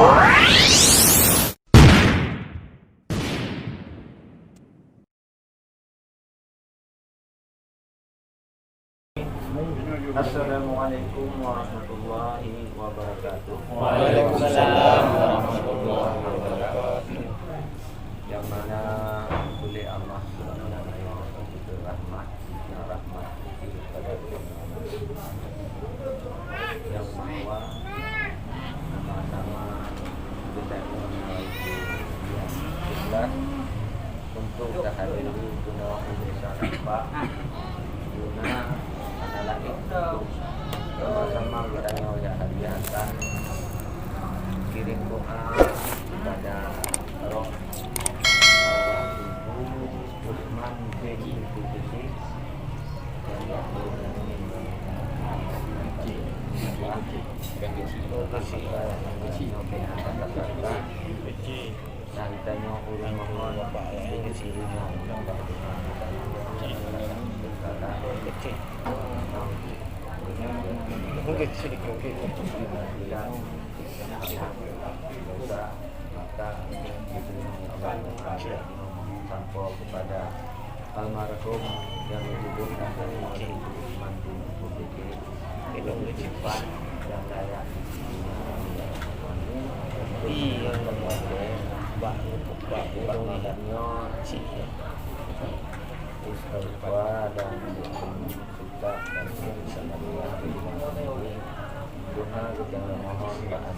Assalamualaikum warahmatullahi wabarakatuh. Waalaikumsalam warahmatullahi wabarakatuh. Yang mana oleh Allah Subhanahu itu rahmat kepada yang bahwa sama-sama kita menaiki ikhlas untuk kehadiran guna Indonesia nampak guna adalah itu sama-sama kita yang hadiahkan kirim doa kepada roh Ibu Usman bin Kudus yang Santanya urung mohon ini sirina sampo kepada almarhum yang menyebutkan dari Usman bin Kudus itu yang layak iya bak badannya istighfar dan suka dan bisa melihat di mana ini doa kita mohon dan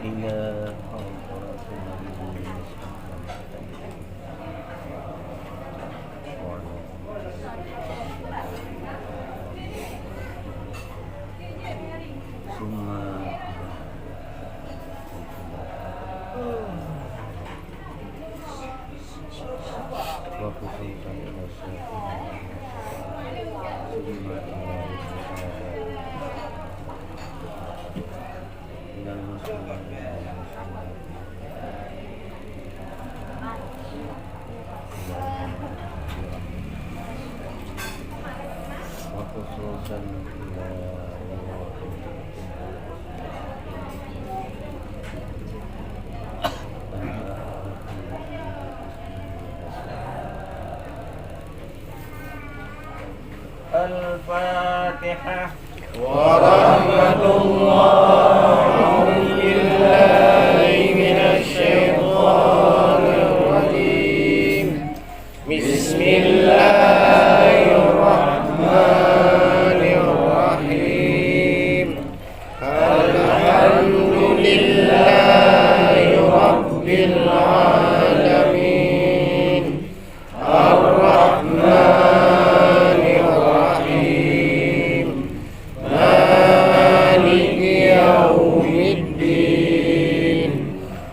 إلى حضرة النبي ثم وخصوصا إلى الشيخ ثم إلى المسلمين وخصوصا إلى الفاتحة. ورحمة الله بالله من الشيطان الرجيم. بسم الله الرحمن الرحيم. الحمد لله رب العالمين الرحمن الرحيم مالك يوم الدين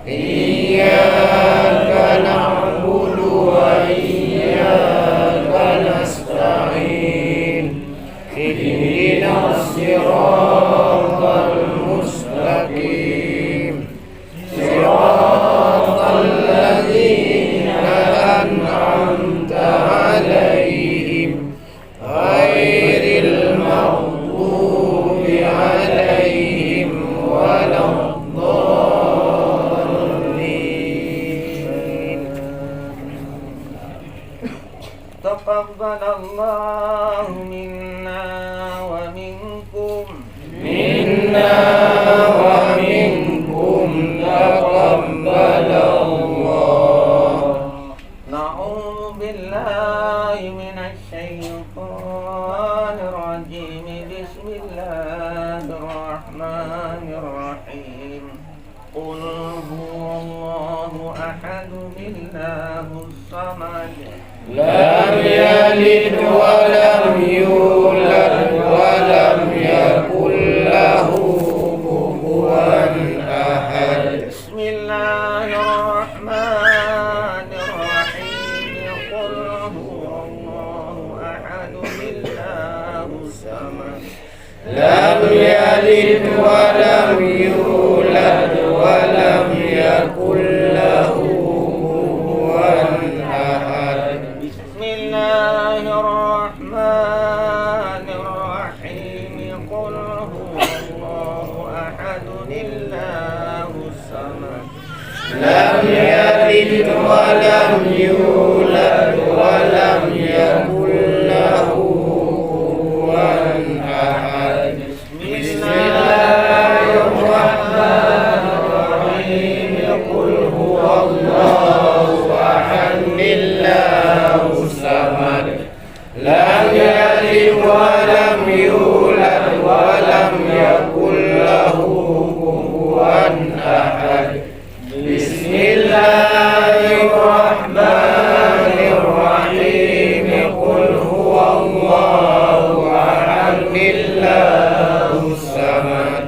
إياك نعبد وإياك نستعين اهدنا الصراط المستقيم صراط الذين أنعمت عليهم غير المغضوب عليهم ولا الضالين. تقبل الله منا ومنكم ومنكم تقبل الله. نعوذ بالله من الشيطان الرجيم. بسم الله الرحمن الرحيم. قل هو الله أحد الله الصمد لم يلد ولم يولد ولم يكن له كفوا أحد. بسم الله الرحمن الرحيم. قل هو الله أحد الله الصمد لم يلد ولم يولد ولم يكن له كفوا أحد. بسم الله الرحمن الرحيم. قل هو الله أحد الله الصمد لم يلد ولم يولد ولم يكن له كفوا أحد. بسم الله الرحمن الرحيم. قل هو الله أحد الله الصمد لم يلد ولم يولد ولم يكن له كفوا أحد. بسم الله الرحمن الرحيم. قل هو الله أحد الله الصمد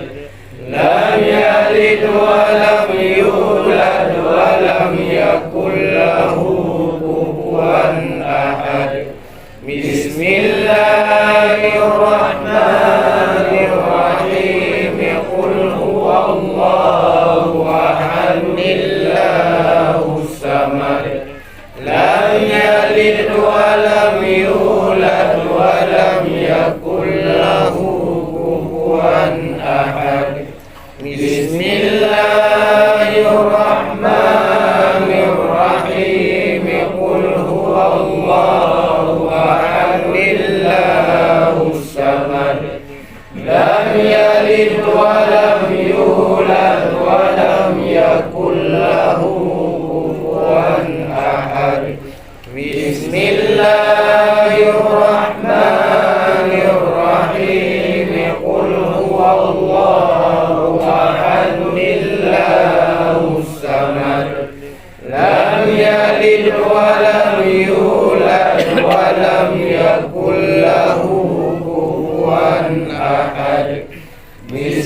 لم يلد ولم يولد ولم يكن له كفوا أحد. بسم الله الرحمن الرحيم. قل هو الله أحد الله الصمد لم يلد ولم يولد ولم يكن له كفوا أحد. بسم الله الرحمن الرحيم. قل هو الله أحد الله الصمد لم يلد ولم يولد ولم يكن له كفوا أحد. بسم الله الرحمن الرحيم. قل هو الله أحد الله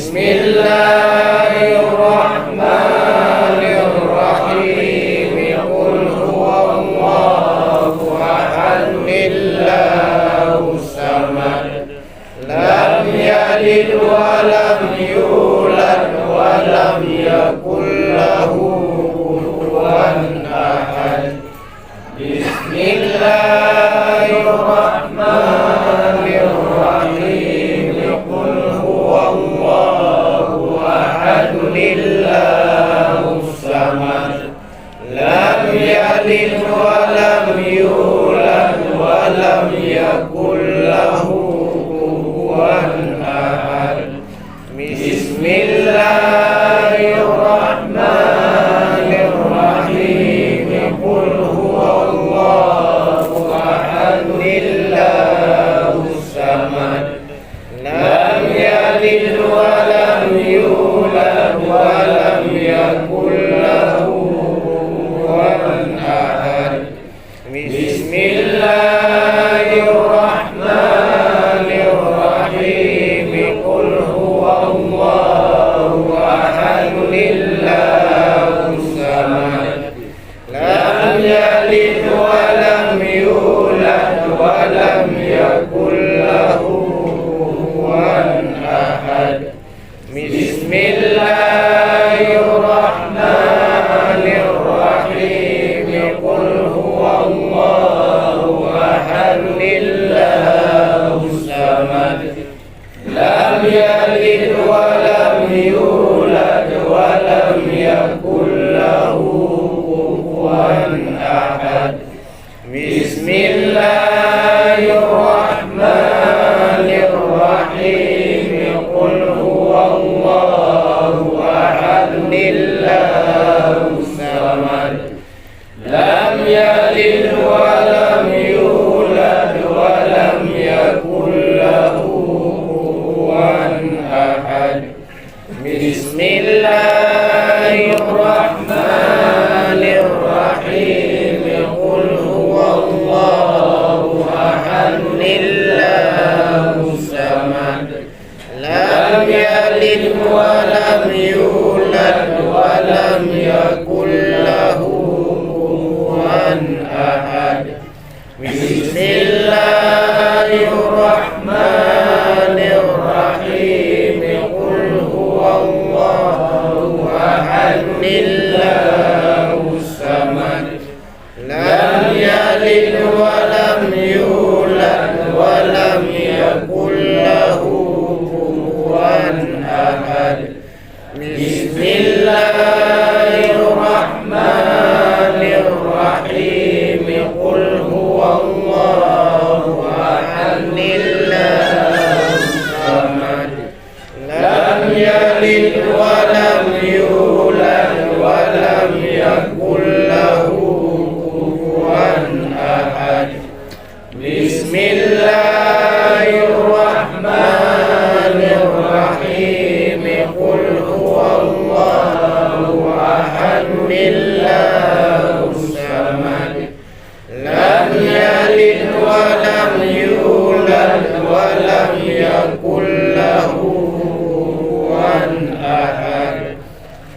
Bismillahirrahmanirrahim. Qul huwallahu ahad. Allahus samad. Lam yalid wa lam yulad wa lam yakul lahu kufuwan ahad. Bismillahirrahmanirrahim. Qul huwallahu ahad. Allahus samad. Lam yalid wa lam yulad wa lam yakul lahu kufuwan ahad. Bismillahirrahmanirrahim. Qul huwallahu ahad. Allahus samad. Lam yalid wa lam yulad wa lam yakul lahu kufuwan ahad. Bismillahirrahmanirrahim. Qul huwallahu ahad. Allahus samad. Lam yalid wa lam yulad wa lam yakul lahu kufuwan ahad. Bismillahirrahmanirrahim. Qul huwallahu ahad. Allahus samad. Lam yalid wa lam yulad wa lam yakul lahu kufuwan ahad. Bismillahirrahmanirrahim. Qul huwallahu ahad. Allahus samad. Lam yalid wa lam yulad wa lam yakul lahu kufuwan ahad. Bismillahirrahmanirrahim. Qul huwallahu ahad. Allahus samad. Lam yalid wa lam yulad wa lam yakul lahu kufuwan ahad. Bismillahirrahmanirrahim. Qul huwallahu ahad. Allahus samad. Lam yalid wa lam yulad wa lam yakul lahu kufuwan ahad. Bismillahirrahmanirrahim. Qul huwallahu ahad. Allahus samad. Lam yalid wa lam yulad wa lam yakul lahu kufuwan ahad. Bismillahirrahmanirrahim. Qul huwallahu ahad. Allahus samad. Lam yalid wa lam yulad wa lam yakul lahu kufuwan ahad.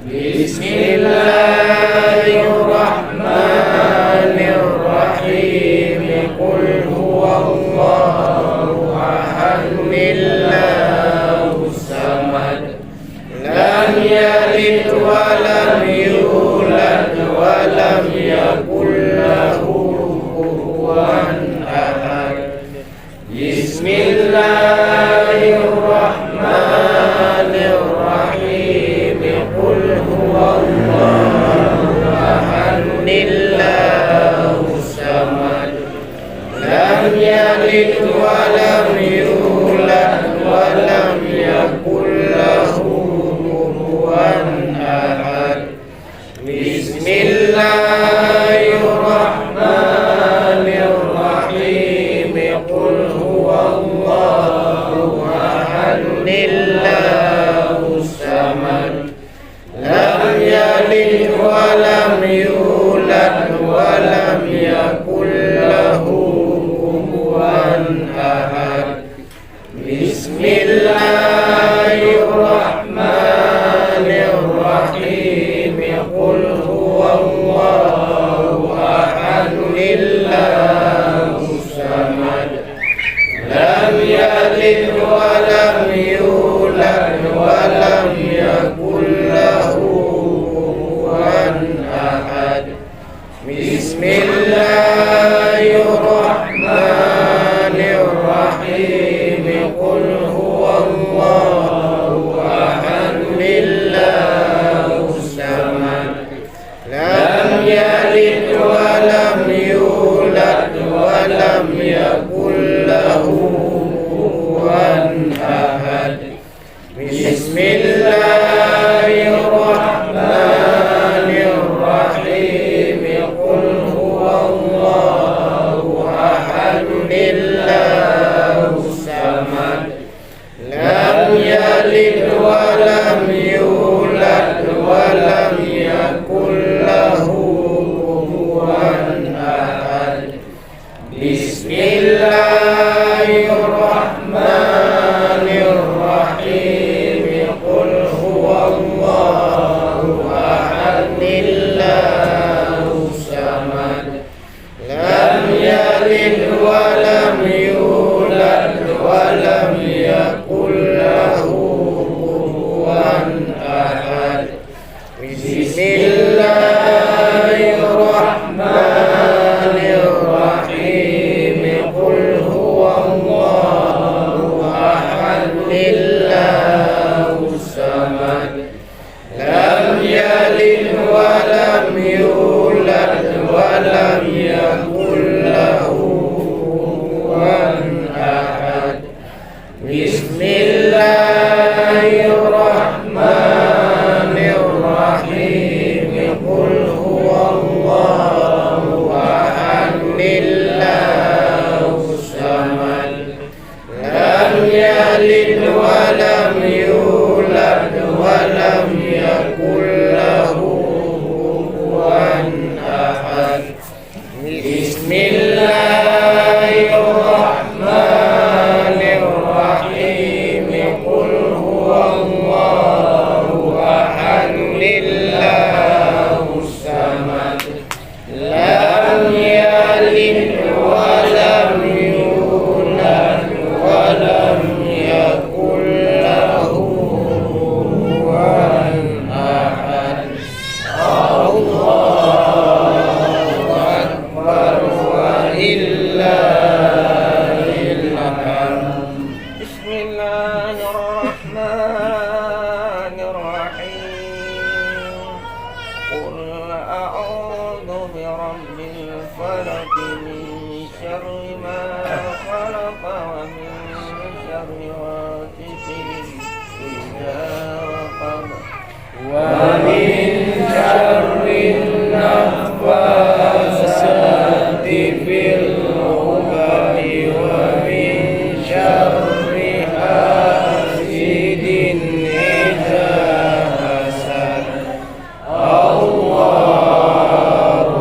Bismillahirrahmanirrahim. Qul huwallahu ahad. Allahus samad. Lam yalid wa lam yulad wa lam yakul lahu kufuwan ahad. Bismillahirrahmanirrahim. Qul huwallahu ahad. Allahus samad. Lam yalid wa lam yulad wa lam yakul lahu kufuwan ahad. Bismillahirrahmanirrahim. Qul huwallahu ahad. Allahus samad. Lam yalid wa lam yulad wa lam yakul lahu kufuwan Bismillahirrahmanirrahim. Qul huwallahu ahad. Allahus samad. Lam yalid wa lam yulad wa lam yakul lahu kufuwan ahad. Bismillahirrahmanirrahim. Qul huwallahu ahad. Allahus samad. Lam yalid wa lam yulad wa lam yakul lahu kufuwan ahad. Bismillahirrahmanirrahim. Qul huwallahu ahad. Allahus samad. Lam yalid wa lam yulad wa lam yakul lahu kufuwan ahad. Bismillahirrahmanirrahim. Qul huwallahu ahad. Allahus samad. Lam yalid wa lam yulad wa lam yakul lahu kufuwan ahad. Bismillahirrahmanirrahim. Qul huwallahu ahad. Allahus samad. Lam yalid wa lam yulad wa lam yakul lahu kufuwan ahad. Bismillahirrahmanirrahim. Qul huwallahu ahad. Allahus samad. Lam yalid wa lam yulad wa lam yakul lahu kufuwan ahad. Allahu akbar walillahil hamd. Bismillahirrahmanirrahim. Qul a'udzu birabbil falaq min syarri ma khalaq wa min syarri ghasiqin idza waqab Wa min syarrin naffasati fil 'uqad wa min syarri hasidin idza hasad. Allahu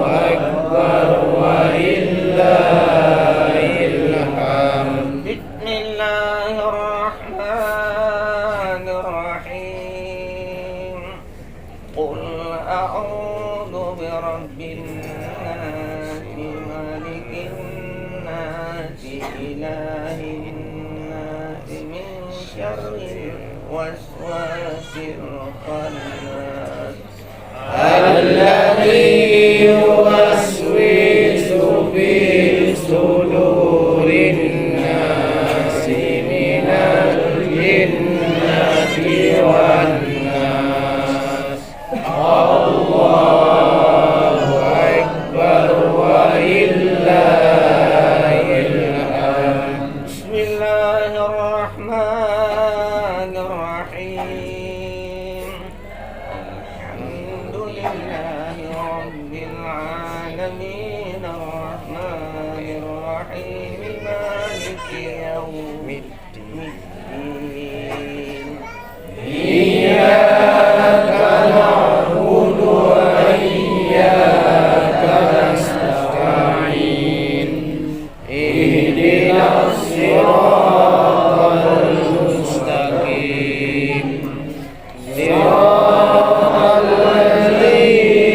akbar walillahil hamd. Bismillahirrahmanirrahim. Qul a'udzu birabbin nas, malikin nas, ilahin nas, min syarril waswasil khannas. Alladhi yuwaswisu fi sudurin nasi minal jinnati wan nas. Allahu akbar walillahil hamd. Bismillahirrahmanirrahim. Alhamdulillahi rabbil alamin, arrahmanir rahim, maliki yaumiddin. Iyyaka na'budu wa iyyaka nasta'in. Ihdinas siratal mustaqim. Siratal ladzina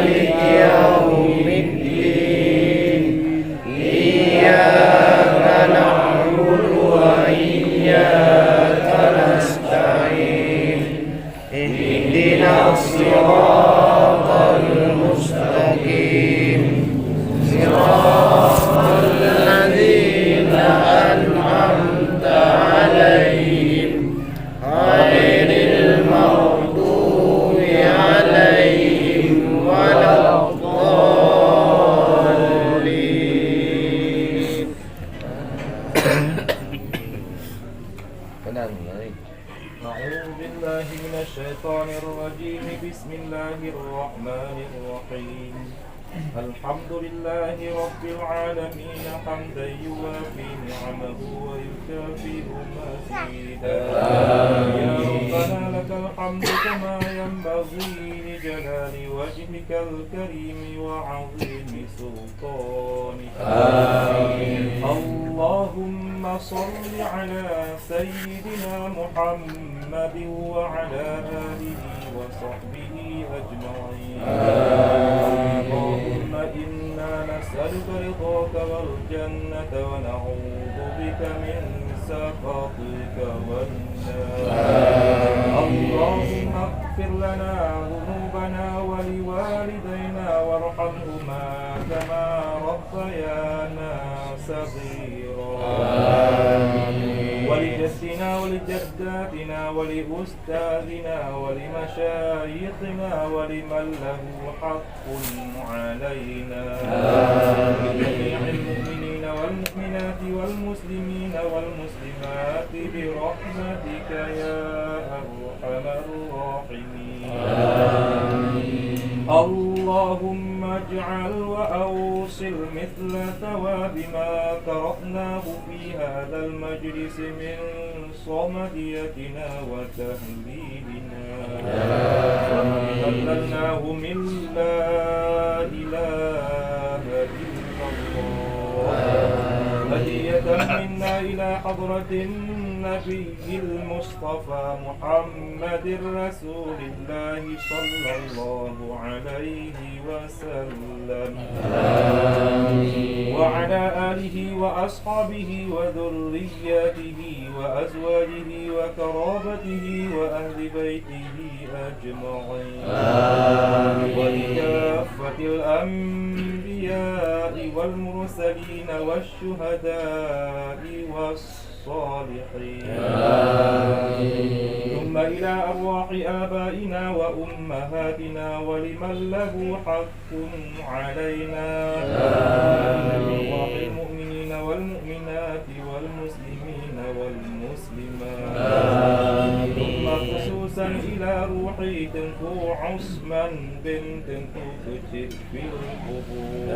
Maliki yaumid أعوذ بالله من الشيطان الرجيم. بسم الله الرحمن الرحيم. الحمد لله رب العالمين حمدا يوافي نعمه ويكافئ مزيدا. يا ربنا لك الحمد كما ينبغي لجلال وجهك الكريم وعظيم سلطانك. اللهم صل على سيدنا محمد وعلى آله وصحبه أجمعين. اللهم إنا نسألك رضاك والجنة ونعوذ بك من سخطك والنار. اللهم اغفر لنا ذنوبنا ولوالدينا وارحمهما كما ربيانا صغيرا. ولجدنا ولجداتنا ولأستاذنا ولمشايخنا ولمن له حق علينا. ولجميع المؤمنين والمؤمنات والمسلمين والمسلمات برحمتك يا أرحم الراحمين. اللهم اجعل وأوصل مثل ثواب ما قرأناه في هذا المجلس من صمديتنا وتهليلنا وهللناه من لا إله إلا الله هدية منا إلى حضرة النبي المصطفى محمد رسول الله صلى الله عليه وسلم. وعلى آله وأصحابه وذرياته وأزواجه وقرابته وأهل بيته أجمعين. ولكافة الأنبياء والمرسلين والشهداء والصالحين. ثم إلى أرواح آبائنا وأمهاتنا ولمن له حق علينا. أرواح المؤمنين والمؤمنات والمسلمين والمسلمات. ثم خصوصا إلى روحي تنفو عثمان بنت كتب في القبور.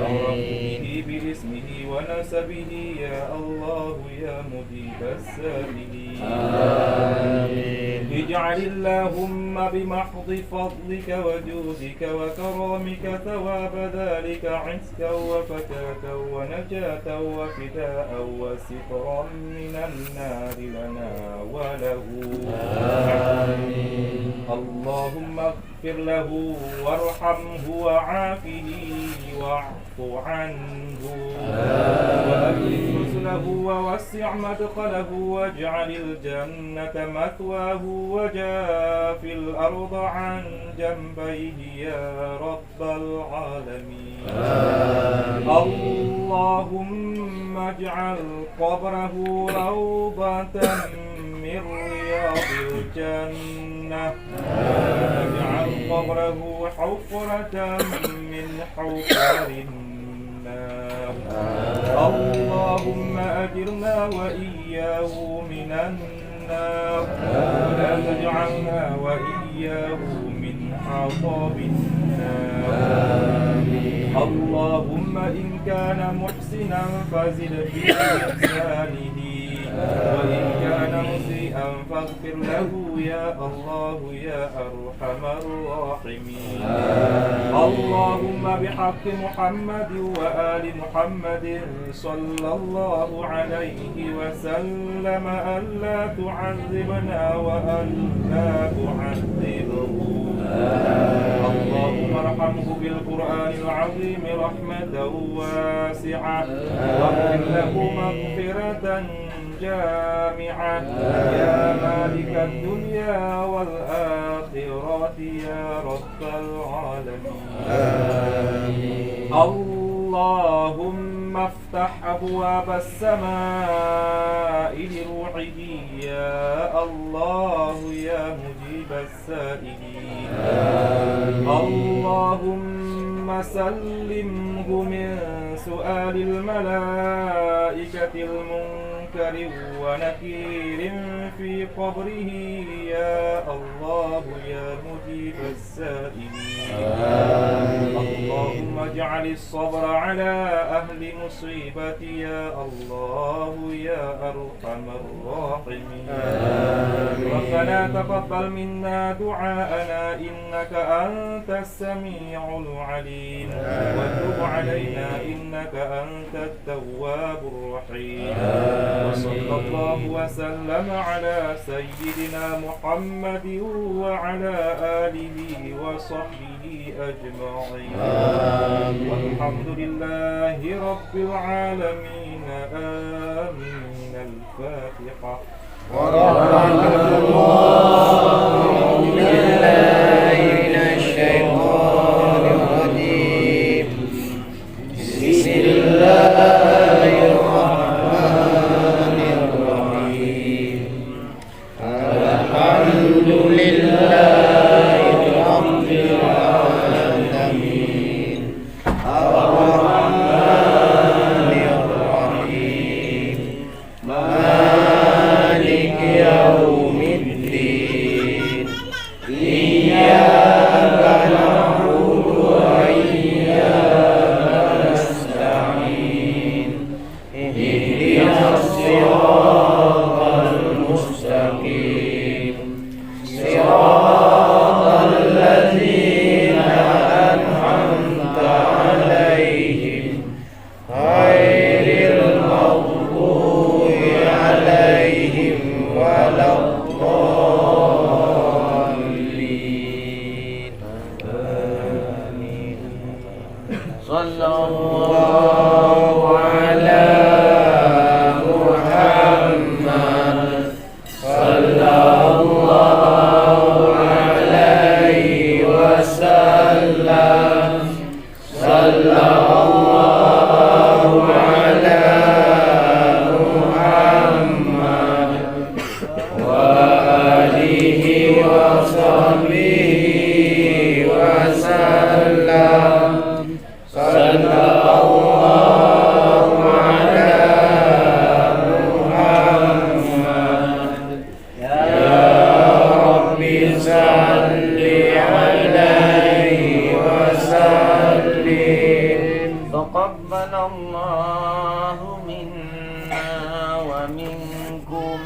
عرفت به باسمه ونسبه يا الله يا مجيب السائلين. اجعل اللهم بمحض فضلك وجودك وكرامك ثواب ذلك عتقا وفكاة ونجاة وفداء وسترا من النار لنا وله. اللهم اغفر له وارحمه وعافه واعف عنه وأكرم نزله ووسع مدخله واجعل الجنة مثواه وجافي الأرض عن جنبيه يا رب العالمين. اللهم اجعل قبره روضة من رياض الجنة واجعل قبره حفرة من حفر النار. اللهم أجرنا وإياه من النار ولا تجعلنا وإياه من حطب النار. اللهم إن كان محسنا فزد في إحسانه وإن كان مسيئا فاغفر له يا الله يا أرحم الراحمين. اللهم بحق محمد وآل محمد صلى الله عليه وسلم ألا تعذبنا وألا تعذبه. اللهم ارحمه بالقرآن العظيم رحمة واسعة واغفر له مغفرة جامعة يا مالك الدنيا والآخرة يا رب العالمين. اللهم افتح أبواب السماء لروحه يا الله يا مجيب السائلين. اللهم اللهم سلمه من سؤال الملائكة المنكر ونكير في قبره يا الله يا مجيب السائلين. اللهم اجعل الصبر على أهل مصيبتي يا الله يا أرحم الراحمين. ربنا تقبل منا دعاءنا إنك أنت السميع العليم وتب علينا إنك أنت التواب الرحيم. وصلى الله وسلم على سيدنا محمد وعلى آله وصحبه أجمعين. والحمد لله رب العالمين. آمين. الفاتحة. ورحمة الله بالله من الشيطان الرجيم. بسم الله الرحمن الرحيم. الحمد لله رب العالمين الرحمن الرحيم مالك يوم الدين إياك نعبد وإياك نستعين اهدنا الصراط المستقيم صراط الذين أنعمت عليهم غير المغضوب عليهم ولا الضالين. آمين. صلى الله على محمد صلى الله عليه وسلم. صلى الله على محمد وآله وصحبه وسلم. صلى الله على محمد يا رب صل عليه وسلم. تقبل الله منا ومنكم.